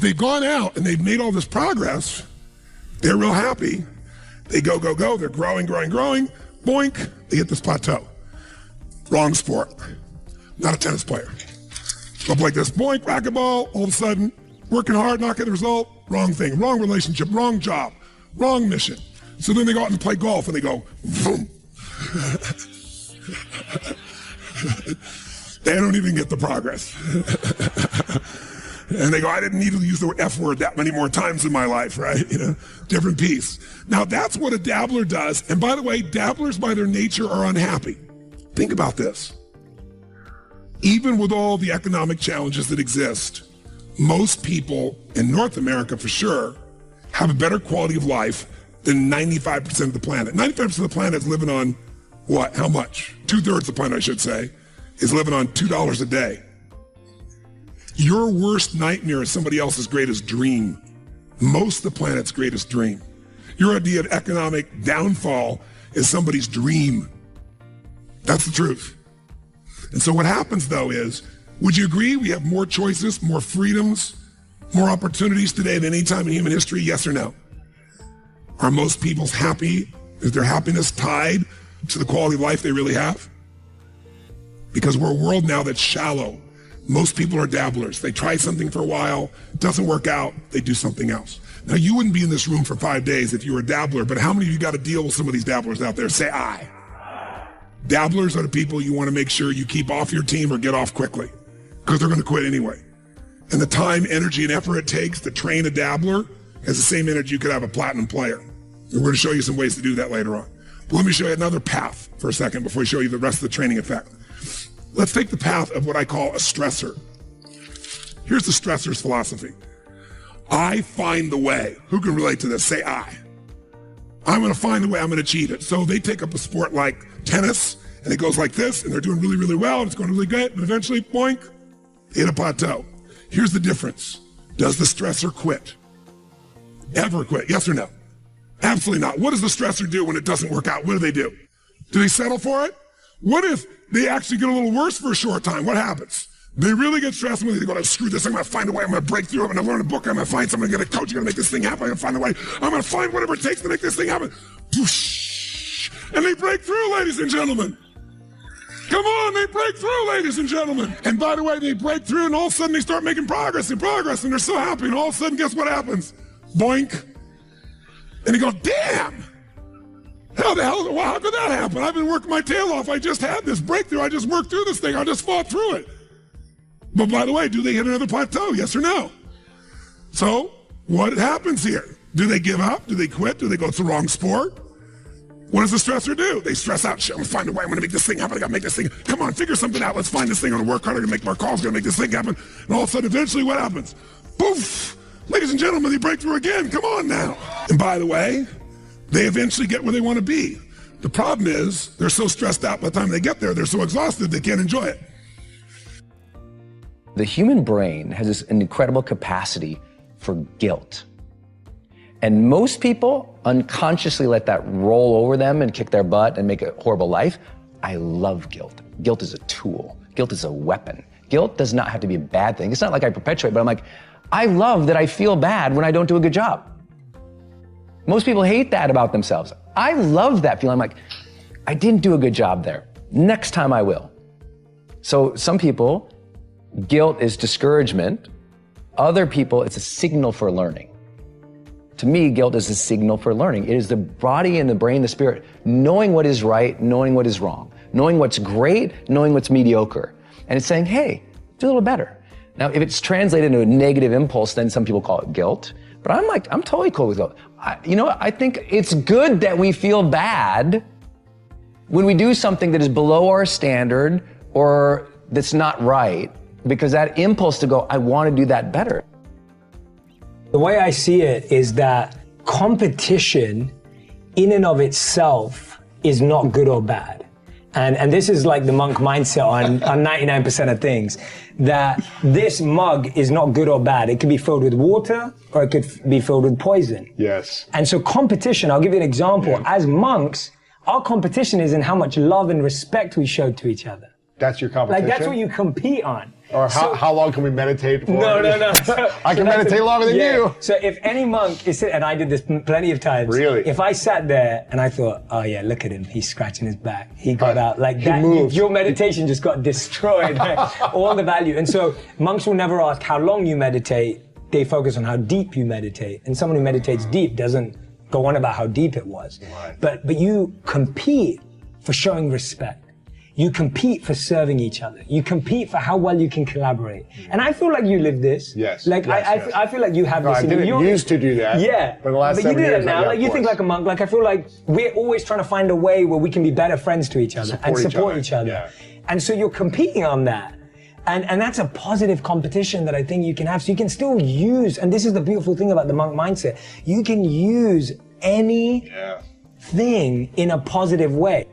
they've gone out and they've made all this progress, they're real happy. They go, go, go. They're growing, growing, growing. Boink, they hit this plateau. Wrong sport. Not a tennis player. Up like this, boink, racquetball, all of a sudden, working hard, not getting the result, wrong thing, wrong relationship, wrong job, wrong mission. So then they go out and play golf and they go, boom. They don't even get the progress. And they go, I didn't need to use the F word that many more times in my life, right? You know, different piece. Now that's what a dabbler does. And by the way, dabblers by their nature are unhappy. Think about this. Even with all the economic challenges that exist, most people in North America for sure have a better quality of life than 95% of the planet. 95% of the planet is living on what? How much? 2/3 of the planet, I should say, is living on $2 a day. Your worst nightmare is somebody else's greatest dream. Most of the planet's greatest dream. Your idea of economic downfall is somebody's dream. That's the truth. And so what happens though is, would you agree we have more choices, more freedoms, more opportunities today than any time in human history? Yes or no? Are most people happy? Is their happiness tied to the quality of life they really have? Because we're a world now that's shallow. Most people are dabblers. They try something for a while, it doesn't work out, they do something else. Now you wouldn't be in this room for 5 days if you were a dabbler, but how many of you got to deal with some of these dabblers out there? Say I. Dabblers are the people you want to make sure you keep off your team or get off quickly, because they're going to quit anyway. And the time, energy, and effort it takes to train a dabbler has the same energy you could have a platinum player. And we're going to show you some ways to do that later on. But let me show you another path for a second before we show you the rest of the training effect. Let's take the path of what I call a stressor. Here's the stressor's philosophy. I find the way. Who can relate to this? Say I. I'm going to find the way, I'm going to achieve it. So they take up a sport like tennis, and it goes like this, and they're doing really, really well, and it's going really good, but eventually, boink, they hit a plateau. Here's the difference. Does the stressor quit? Ever quit? Yes or no? Absolutely not. What does the stressor do when it doesn't work out? What do? Do they settle for it? What if they actually get a little worse for a short time? What happens? They really get stressed when they go, screw this, I'm going to find a way, I'm going to break through, I'm going to learn a book, I'm going to find someone, I'm going to get a coach, I'm going to make this thing happen, I'm going to find a way, I'm going to find whatever it takes to make this thing happen. Whoosh. And they break through, ladies and gentlemen. Come on, they break through, ladies and gentlemen. And by the way, they break through and all of a sudden they start making progress, and they're so happy, and all of a sudden, guess what happens? Boink. And they go, damn. How could that happen? I've been working my tail off. I just had this breakthrough. I just worked through this thing. I just fought through it. But by the way, do they hit another plateau? Yes or no? So what happens here? Do they give up? Do they quit? Do they go, it's the wrong sport? What does the stressor do? They stress out. Shit, I'm going to find a way. I'm going to make this thing happen. I got to make this thing. Come on, figure something out. Let's find this thing. I'm going to work harder to make more calls. I'm going to make this thing happen. And all of a sudden, eventually, what happens? Poof! Ladies and gentlemen, they break through again. Come on now. And by the way, they eventually get where they want to be. The problem is they're so stressed out by the time they get there, they're so exhausted, they can't enjoy it. The human brain has an incredible capacity for guilt. And most people unconsciously let that roll over them and kick their butt and make a horrible life. I love guilt. Guilt is a tool. Guilt is a weapon. Guilt does not have to be a bad thing. It's not like I perpetuate, but I'm like, I love that I feel bad when I don't do a good job. Most people hate that about themselves. I love that feeling. I'm like, I didn't do a good job there. Next time I will. So some people, guilt is discouragement. Other people, it's a signal for learning. To me, guilt is a signal for learning. It is the body and the brain, the spirit, knowing what is right, knowing what is wrong, knowing what's great, knowing what's mediocre. And it's saying, hey, do a little better. Now, if it's translated into a negative impulse, then some people call it guilt. But I'm totally cool with guilt. I think it's good that we feel bad when we do something that is below our standard or that's not right, because that impulse to go, I want to do that better. The way I see it is that competition in and of itself is not good or bad. And this is like the monk mindset on 99% of things, that this mug is not good or bad. It could be filled with water or it could be filled with poison. Yes. And so competition, I'll give you an example. Yeah. As monks, our competition is in how much love and respect we show to each other. That's your competition? Like that's what you compete on. Or how long can we meditate for? No. I can meditate longer than you. So if any monk is, and I did this plenty of times. Really? If I sat there and I thought, oh yeah, look at him, he's scratching his back. He got out like that. Moved. Your meditation just got destroyed. All the value. And so monks will never ask how long you meditate. They focus on how deep you meditate. And someone who meditates deep doesn't go on about how deep it was. Right. But you compete for showing respect. You compete for serving each other. You compete for how well you can collaborate. And I feel like you live this. Yes. Like yes. I feel like you have this. I didn't used to do that. Yeah. For the last but 7 you do years, that now. Like you think like a monk. Like I feel like we're always trying to find a way where we can be better friends to each other and support each other. Yeah. And so you're competing on that. And that's a positive competition that I think you can have. So you can still use, and this is the beautiful thing about the monk mindset, you can use any thing in a positive way.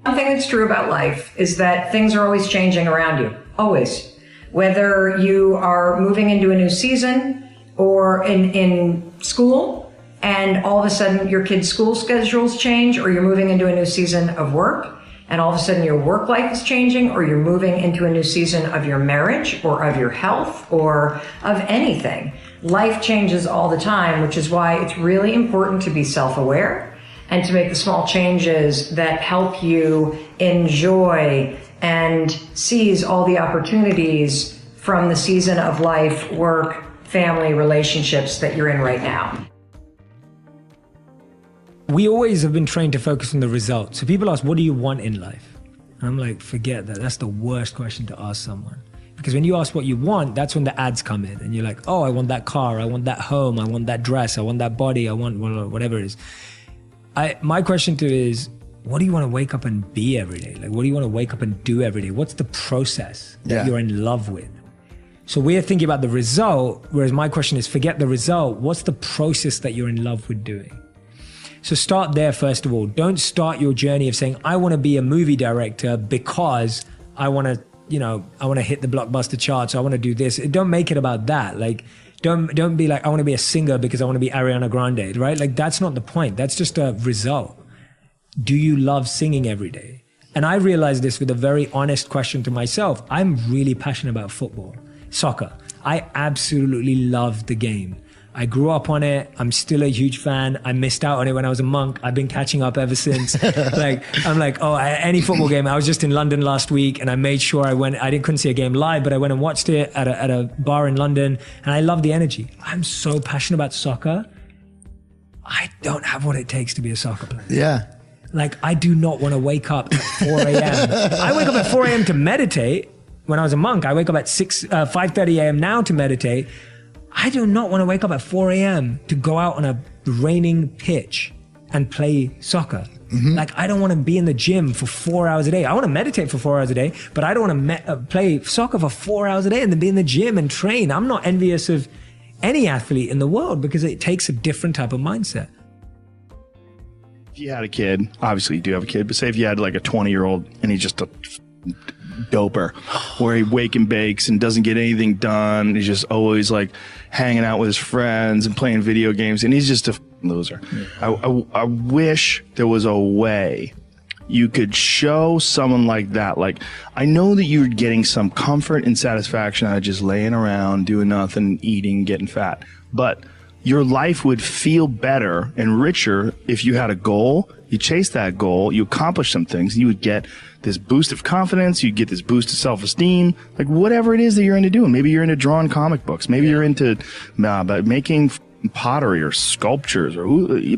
One thing that's true about life is that things are always changing around you, always. Whether you are moving into a new season or in school and all of a sudden your kids' school schedules change, or you're moving into a new season of work and all of a sudden your work life is changing, or you're moving into a new season of your marriage or of your health or of anything. Life changes all the time, which is why it's really important to be self-aware and to make the small changes that help you enjoy and seize all the opportunities from the season of life, work, family, relationships that you're in right now. We always have been trained to focus on the result. So people ask, what do you want in life? And I'm like, forget that. That's the worst question to ask someone. Because when you ask what you want, that's when the ads come in. And you're like, oh, I want that car, I want that home, I want that dress, I want that body, I want whatever it is. My question to you is, what do you want to wake up and be every day? Like, what do you want to wake up and do every day? What's the process that you're in love with? So we're thinking about the result, whereas my question is, forget the result. What's the process that you're in love with doing? So start there, first of all. Don't start your journey of saying, I want to be a movie director because I want to, I want to hit the blockbuster charts. I want to do this. Don't make it about that. Like, don't be like, I want to be a singer because I want to be Ariana Grande, right? Like, that's not the point. That's just a result. Do you love singing every day? And I realized this with a very honest question to myself. I'm really passionate about football, soccer. I absolutely love the game. I grew up on it. I'm still a huge fan. I missed out on it when I was a monk. I've been catching up ever since. Any football game. I was just in London last week and I made sure I went. Couldn't see a game live, but I went and watched it at a bar in London, and I love the energy. I'm so passionate about soccer. I don't have what it takes to be a soccer player. Yeah. Like, I do not want to wake up at 4 a.m. I wake up at 4 a.m. to meditate. When I was a monk, I wake up at 5:30 a.m. now to meditate. I do not want to wake up at 4 a.m. to go out on a raining pitch and play soccer. Mm-hmm. Like, I don't want to be in the gym for 4 hours a day. I want to meditate for 4 hours a day, but I don't want to play soccer for 4 hours a day and then be in the gym and train. I'm not envious of any athlete in the world because it takes a different type of mindset. If you had a kid, obviously you do have a kid, but say if you had like a 20-year-old and he's just a doper where he wake and bakes and doesn't get anything done. He's just always like hanging out with his friends and playing video games, and he's just a loser. Yeah. I wish there was a way you could show someone like that. Like, I know that you're getting some comfort and satisfaction out of just laying around, doing nothing, eating, getting fat, but your life would feel better and richer if you had a goal, you chase that goal, you accomplish some things, you would get this boost of confidence, you get this boost of self-esteem, like whatever it is that you're into doing. Maybe you're into drawing comic books, maybe you're into making pottery or sculptures,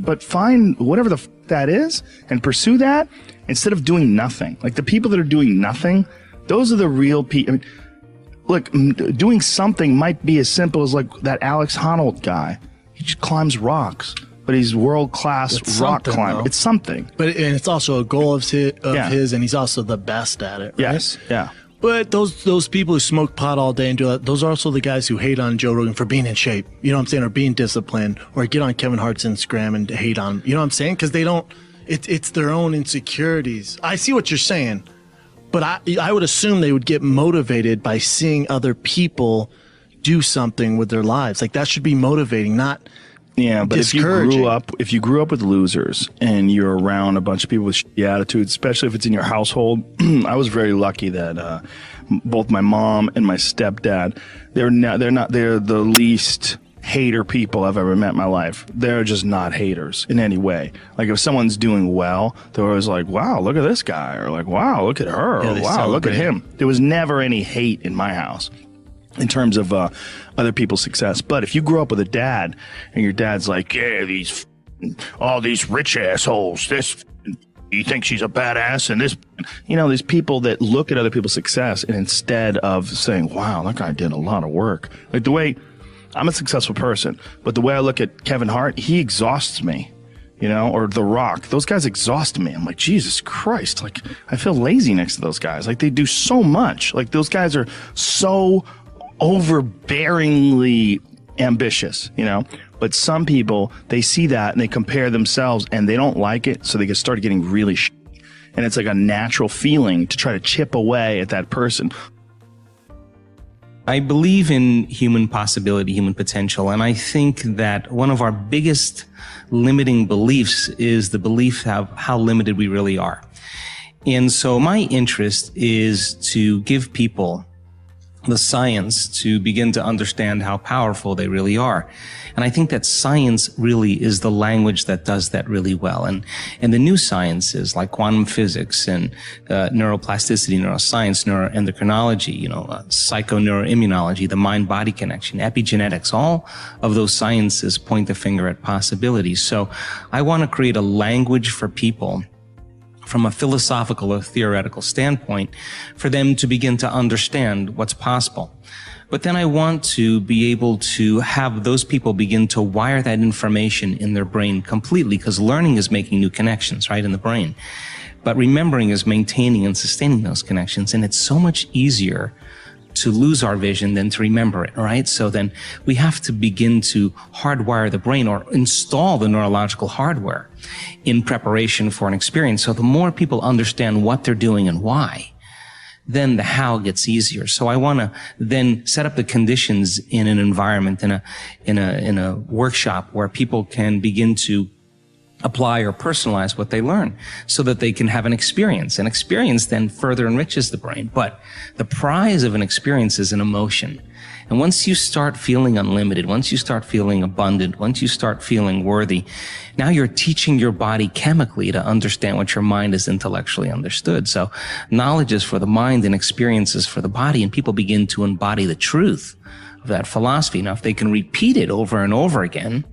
but find whatever that is and pursue that instead of doing nothing. Like, the people that are doing nothing, those are the real people. I mean, look, doing something might be as simple as like that Alex Honnold guy. He just climbs rocks, but he's world-class rock climber. Though. It's something. But and it's also a goal of his, and he's also the best at it, right? Yes, yeah. But those people who smoke pot all day and do that, those are also the guys who hate on Joe Rogan for being in shape, you know what I'm saying, or being disciplined, or get on Kevin Hart's Instagram and hate on him, you know what I'm saying? Because they don't, it's their own insecurities. I see what you're saying, but I would assume they would get motivated by seeing other people do something with their lives. Like, that should be motivating, not but if you grew up with losers and you're around a bunch of people with shitty attitudes, especially if it's in your household, I was very lucky that both my mom and my stepdad, they're the least hater people I've ever met in my life. They're just not haters in any way. Like if someone's doing well, they're always like, wow, look at this guy, or like, wow, look at her, or wow, look at him. There was never any hate in my house in terms of other people's success. But if you grow up with a dad and your dad's like, yeah, all these rich assholes, this, he thinks he's a badass, and this, these people that look at other people's success, and instead of saying, wow, that guy did a lot of work, like the way I'm a successful person, but the way I look at Kevin Hart, he exhausts me, or The Rock. Those guys exhaust me. I'm like, Jesus Christ. Like, I feel lazy next to those guys. Like, they do so much. Like, those guys are so overbearingly ambitious, But some people, they see that and they compare themselves and they don't like it, so they start getting really and it's like a natural feeling to try to chip away at that person. I believe in human possibility, human potential, and I think that one of our biggest limiting beliefs is the belief of how limited we really are. And so my interest is to give people the science to begin to understand how powerful they really are. And I think that science really is the language that does that really well. And the new sciences like quantum physics and neuroplasticity, neuroscience, neuroendocrinology, psychoneuroimmunology, the mind-body connection, epigenetics, all of those sciences point the finger at possibilities. So I want to create a language for people from a philosophical or theoretical standpoint for them to begin to understand what's possible. But then I want to be able to have those people begin to wire that information in their brain completely, because learning is making new connections, right, in the brain. But remembering is maintaining and sustaining those connections. And it's so much easier to lose our vision than to remember it, right? So then we have to begin to hardwire the brain or install the neurological hardware in preparation for an experience. So the more people understand what they're doing and why, then the how gets easier. So I want to then set up the conditions in an environment, in a workshop where people can begin to apply or personalize what they learn so that they can have an experience. An experience then further enriches the brain. But the prize of an experience is an emotion. And once you start feeling unlimited, once you start feeling abundant, once you start feeling worthy, now you're teaching your body chemically to understand what your mind has intellectually understood. So knowledge is for the mind and experience is for the body, and people begin to embody the truth of that philosophy. Now, if they can repeat it over and over again,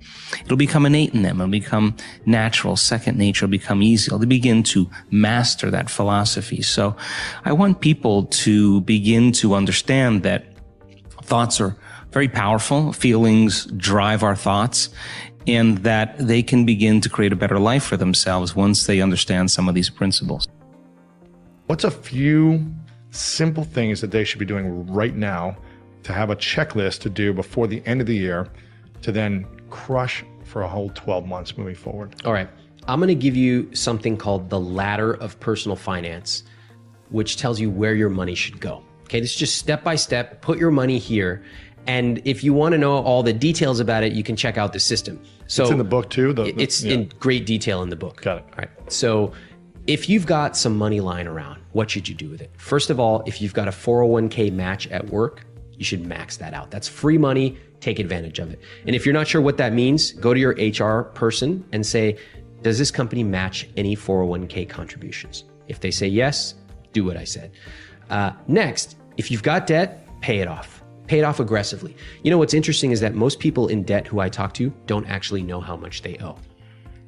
it'll become innate in them. It'll become natural, second nature. It'll become easy. They'll begin to master that philosophy. So I want people to begin to understand that thoughts are very powerful. Feelings drive our thoughts, and that they can begin to create a better life for themselves once they understand some of these principles. What's a few simple things that they should be doing right now to have a checklist to do before the end of the year to then crush for a whole 12 months moving forward? All right. I'm going to give you something called the ladder of personal finance, which tells you where your money should go. Okay, this is just step by step, put your money here. And if you want to know all the details about it, you can check out the system. So it's in the book too? It's in great detail in the book. Got it. All right. So if you've got some money lying around, what should you do with it? First of all, if you've got a 401k match at work, you should max that out. That's free money. Take advantage of it. And if you're not sure what that means, go to your HR person and say, does this company match any 401k contributions? If they say yes, do what I said. Next, if you've got debt, pay it off. Pay it off aggressively. You know, what's interesting is that most people in debt who I talk to don't actually know how much they owe.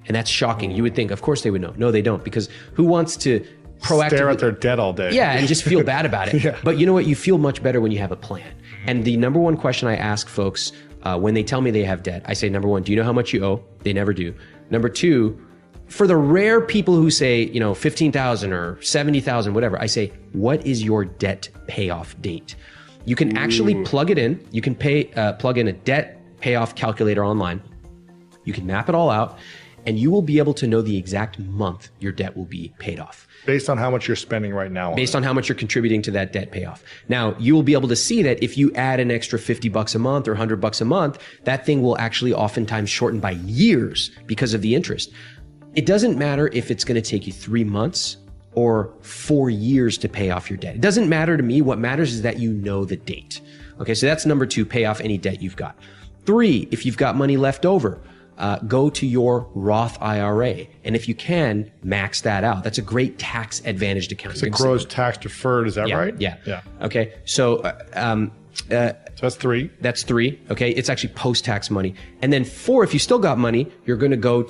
And that's shocking. You would think, of course they would know. No, they don't, because who wants to proactively stare at their debt all day? Yeah, and just feel bad about it. Yeah. But you know what? You feel much better when you have a plan. And the number one question I ask folks when they tell me they have debt, I say, number one, do you know how much you owe? They never do. Number two, for the rare people who say, you know, 15,000 or 70,000, whatever, I say, what is your debt payoff date? You can actually plug it in. You can plug in a debt payoff calculator online. You can map it all out, and you will be able to know the exact month your debt will be paid off. Based on how much you're spending right now. Based on how much you're contributing to that debt payoff. Now, you will be able to see that if you add an extra $50 a month or $100 a month, that thing will actually oftentimes shorten by years because of the interest. It doesn't matter if it's going to take you 3 months or 4 years to pay off your debt. It doesn't matter to me. What matters is that you know the date. Okay, so that's number 2, pay off any debt you've got. 3, if you've got money left over, go to your Roth IRA. And if you can, max that out. That's a great tax advantaged account. It grows tax deferred, is that right? Yeah. Yeah. Okay, so So that's 3. that's 3. Okay, it's actually post-tax money. And then 4, if you still got money, you're going to go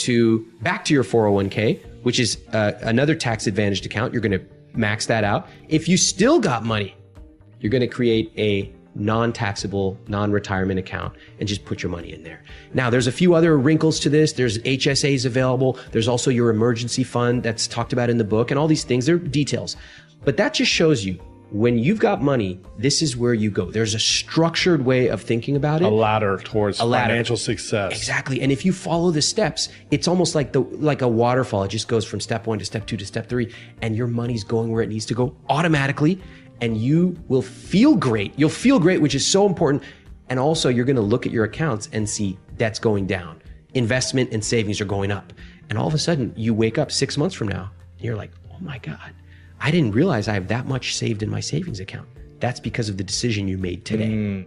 back to your 401k, which is another tax advantaged account. You're going to max that out. If you still got money, you're going to create a non-taxable, non-retirement account and just put your money in there. Now, there's a few other wrinkles to this. There's HSAs available. There's also your emergency fund that's talked about in the book, and all these things. They're details. But that just shows you, when you've got money, this is where you go. There's a structured way of thinking about it. A ladder towards financial success. Exactly. And if you follow the steps, it's almost like a waterfall. It just goes from step 1 to step 2 to step 3, and your money's going where it needs to go automatically, and you will feel great. You'll feel great, which is so important. And also, you're going to look at your accounts and see debt's going down. Investment and savings are going up. And all of a sudden, you wake up 6 months from now, and you're like, oh my God, I didn't realize I have that much saved in my savings account. That's because of the decision you made today.